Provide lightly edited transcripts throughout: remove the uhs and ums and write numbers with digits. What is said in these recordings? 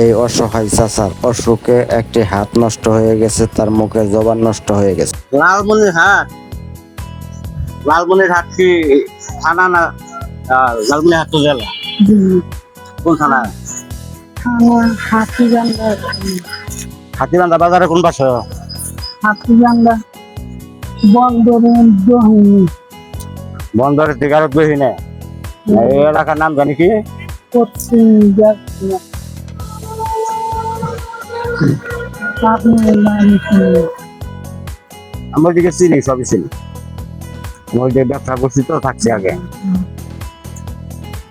এই অসহায় চাচার অসুখে একটি হাত নষ্ট হয়ে গেছে, তার মুখের জবান নষ্ট হয়ে গেছে। লালমনিরহাট কি থানা না? লালমনিরহাট তো জেলা। কোন থানা? হাতিবান্ধা বাজারে কোন পাশে? হাতিবান্ধা বন্দরের থেকে আরো বেশি না। এই এলাকার নাম জানি কি? আমার দিকে চিনি, সবই চিনি। ওই যে ব্যবসা করছি তো, থাকছি আগে।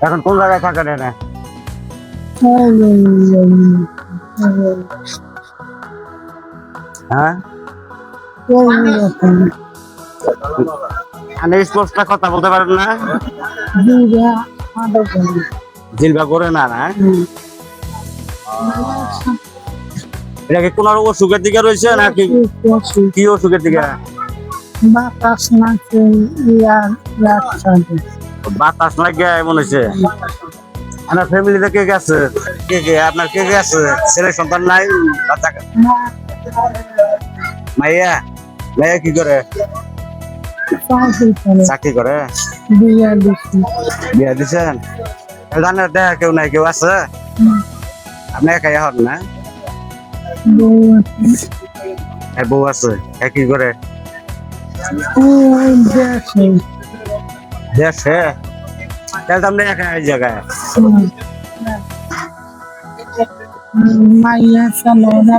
এখন কোন জায়গায় থাকেন এনে? হ্যাঁ, স্পষ্ট কথা বলতে পারেন না? জিলবা করে না না? এটা কি কোন অসুখের দিকে রয়েছে নাকি কি অসুখের দিকে? বাতাস লাগে এমন হয়েছে। আপনার ফ্যামিলিতে কে কে আছে? আপনার কে কে আছে? ছেলে সন্তান নাই? মাইয়া মাইয়া কি করে? চাকরি করে? বিয়া দিচ্ছেন? জানেন দেখা কেউ নাই, কেউ আছে? আপনি একাই হন না? বউ আছে, কি করে? দেশে? তাহলে তো আপনি একা এই জায়গায়। মাইয়া চালোরা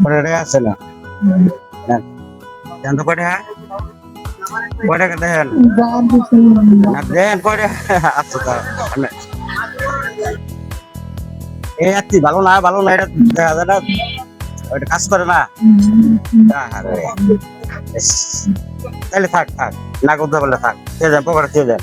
পরে আছে না? জানতো কয়টা? কয়টা দেখেন না দেন কয়টা? আচ্ছা তা এই আত্মি ভালো না, ভালো না, এটা দেখা যায় না, ওইটা কাজ করে না। তাহলে থাক থাক, না করতে পারলে থাক, খেয়ে যান পকেটে খেয়ে যান।